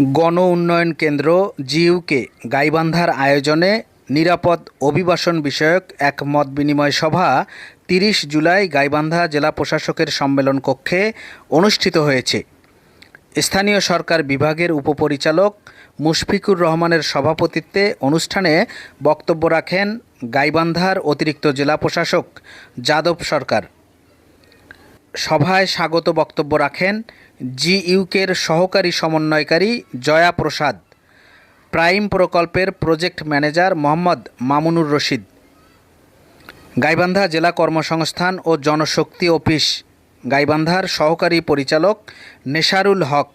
গণ উন্নয়ন কেন্দ্র জিইউকে গাইবান্ধার আয়োজনে নিরাপদ অভিবাসন বিষয়ক এক মত বিনিময় সভা ৩০ জুলাই গাইবান্ধা জেলা প্রশাসকের সম্মেলন কক্ষে অনুষ্ঠিত হয়েছে। স্থানীয় সরকার বিভাগের উপপরিচালক মুশফিকুর রহমানের সভাপতিত্বে অনুষ্ঠানে বক্তব্য রাখেন গাইবান্ধার অতিরিক্ত জেলা প্রশাসক যাদব সরকার। সভায় স্বাগত বক্তব্য রাখেন জিইউকের সহকারী সমন্বয়কারী জয়া প্রসাদ, প্রাইম প্রকল্পের প্রজেক্ট ম্যানেজার মোহাম্মদ মামুনুর রশিদ, গাইবান্ধা জেলা কর্মসংস্থান ও জনশক্তি অফিস গাইবান্ধার সহকারী পরিচালক নেশারুল হক,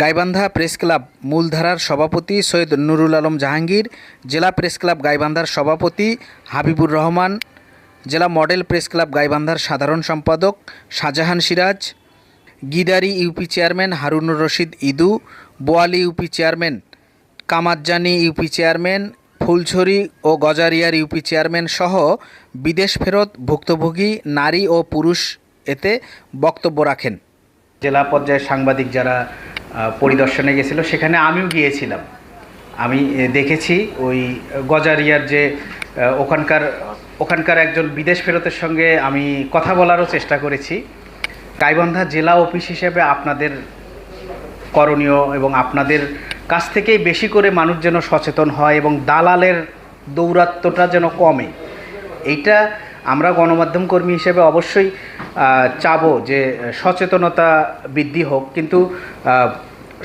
গাইবান্ধা প্রেস ক্লাব মূলধারার সভাপতি সৈয়দ নুরুল আলম জাহাঙ্গীর, জেলা প্রেস ক্লাব গাইবান্ধার সভাপতি হাবিবুর রহমান, জেলা মডেল প্রেস ক্লাব গাইবান্ধার সাধারণ সম্পাদক Shahjahan Siraj, Gidari UP chairman Harunur Rashid Idu, Boali UP chairman Kamarjani UP chairman Fulchhari ও গজারিয়ার ইউপি চেয়ারম্যান সহ বিদেশ ফেরত ভুক্তভোগী নারী ও পুরুষ এতে বক্তব্য রাখেন। জেলা পর্যায়ে সাংবাদিক যারা পরিদর্শনে গেছিল সেখানে আমিও গিয়েছিলাম। আমি দেখেছি ওই গজারিয়ার যে ওখানকার একজন বিদেশ ফেরতের সঙ্গে আমি কথা বলারও চেষ্টা করেছি। গাইবান্ধা জেলা অফিস হিসেবে আপনাদের করণীয় এবং আপনাদের কাছ থেকেই বেশি করে মানুষ যেন সচেতন হয় এবং দালালের দৌরাত্ম্যটা যেন কমে, এইটা আমরা গণমাধ্যম কর্মী হিসেবে অবশ্যই চাবো যে সচেতনতা বৃদ্ধি হোক। কিন্তু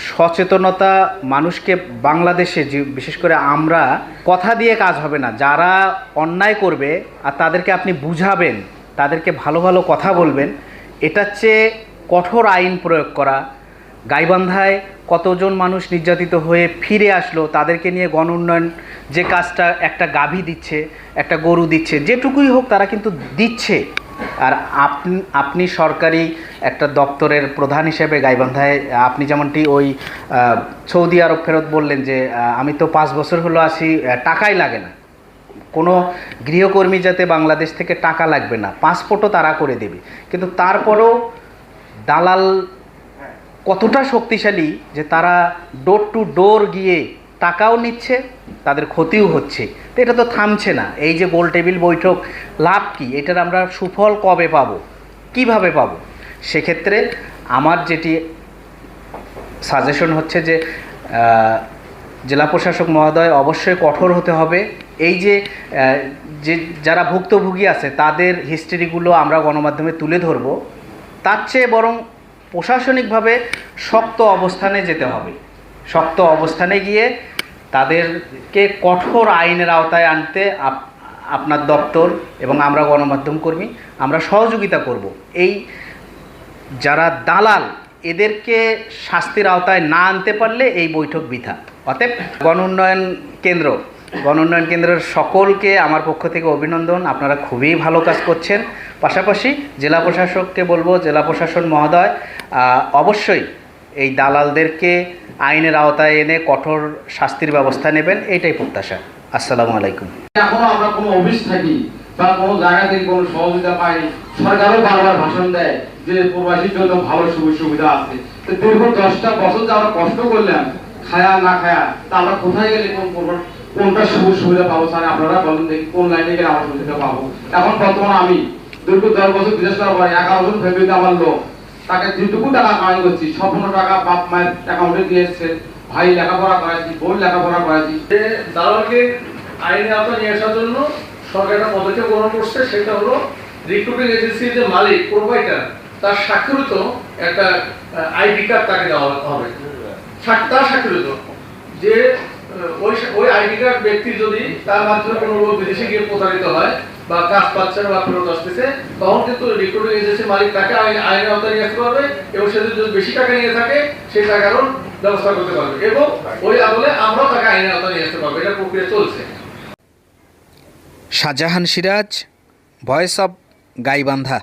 সচেতনতা মানুষকে বাংলাদেশে বিশেষ করে আমরা কথা দিয়ে কাজ হবে না। যারা অন্যায় করবে আর তাদেরকে আপনি বুঝাবেন, তাদেরকে ভালো ভালো কথা বলবেন, এটার চেয়ে কঠোর আইন প্রয়োগ করা। গাইবান্ধায় কতজন মানুষ নির্যাতিত হয়ে ফিরে আসলো, তাদেরকে নিয়ে গণ উন্নয়ন যে কাজটা, একটা গাভী দিচ্ছে, একটা গরু দিচ্ছে, যেটুকুই হোক তারা কিন্তু দিচ্ছে। আর আপনি সরকারি একটা দপ্তরের প্রধান হিসেবে গাইবান্ধায় আপনি যেমনটি ওই সৌদি আরব ফেরত বললেন যে আমি তো 5 বছর হলো আসি, টাকাই লাগে না, কোনো গৃহকর্মী যাতে বাংলাদেশ থেকে টাকা লাগবে না, পাসপোর্টও তারা করে দেবে। কিন্তু তারপরেও দালাল কতটা শক্তিশালী যে তারা ডোর টু ডোর গিয়ে টাকাও নিচ্ছে, তাদের ক্ষতিও হচ্ছে। তো এটা তো থামছে না। এই যে গোল টেবিল বৈঠক, লাভ কি? এটার আমরা সুফল কবে পাব, কিভাবে পাব? সেক্ষেত্রে আমার যেটি সাজেশন হচ্ছে যে জেলা প্রশাসক মহোদয় অবশ্যই কঠোর হতে হবে। এই যে যারা ভুক্তভোগী আছে তাদের হিস্ট্রিগুলো আমরা গণমাধ্যমে তুলে ধরব, তার চেয়ে বরং প্রশাসনিকভাবে শক্ত অবস্থানে যেতে হবে। শক্ত অবস্থানে গিয়ে তাদেরকে কঠোর আইনের আওতায় আনতে আপনার দপ্তর এবং আমরা গণমাধ্যম কর্মী আমরা সহযোগিতা করব। এই যারা দালাল, এদেরকে শাস্তির আওতায় না আনতে পারলে এই বৈঠক বৃথা। অতএব গণ উন্নয়ন কেন্দ্রের সকলকে আমার পক্ষ থেকে অভিনন্দন। আপনারা খুবই ভালো কাজ করছেন। পাশাপাশি জেলা প্রশাসককে বলবো, জেলা প্রশাসন মহোদয় অবশ্যই এই দালালদেরকে আইনের আওতায় এনে কঠোর শাস্তির ব্যবস্থা নেবেন, এইটাই প্রত্যাশা। আসসালামু আলাইকুম। এখনো আমরা কোনো অফিস থাকি বা কোনো জায়গা থেকে কোনো সহযোগিতা পাইনি, সরকারও বারবার ভাষণ দেয় যে প্রবাসীর জন্য ভালো সুবিধা আছে। তো দীর্ঘ 10টা বছর যে আমরা কষ্ট করলাম, খায়া না খায়া, তা আমরা কোথায় গেলে কোনটা সুবিধা পাবো? স্যার আপনারা বলেন দেখি, কোন লাইনে গেলে আমরা সুবিধা পাবো? এখন বর্তমানে আমি দীর্ঘ 10 বছর বিদেশ করার পরে 11 জন ফ্যামিলিতে আমার লোক, তাকে যেটুকু টাকা কামাই করছি, সম্পূর্ণ টাকা বাপ মায়ের অ্যাকাউন্টে দিয়ে এসছে, ভাই লেখাপড়া করাইছি, বোন লেখাপড়া করাইছি। দালালকে আইনের আওতায় নিয়ে আসার জন্য সরকার একটা পদক্ষেপ গ্রহণ করছে, সেটা হলো রিক্রুটিং এজেন্সির যে মালিক, প্রোভাইডার, তার স্বাক্ষরিত একটা আইডি কার্ড তাকে দেওয়া হবে। তার স্বাক্ষরিত যে ওই আইডি কার্ড ব্যক্তি যদি তার মাধ্যমে কোনো লোক বিদেশে গিয়ে প্রতারিত হয় বা কাজ পাচ্ছে না বা ফেরত আসতেছে, তখন কিন্তু রিক্রুটিং এজেন্সির মালিক তাকে আইনের আওতায় নিয়ে আসতে পারবে এবং সে যদি বেশি টাকা নিয়ে থাকে সেই টাকারও ব্যবস্থা করতে পারবে এবং ওই আমলে আমরাও তাকে আইনের আওতায় নিয়ে আসতে পারবো। এটা প্রক্রিয়া চলছে। Shahjahan Siraj, voice of Gaibandha.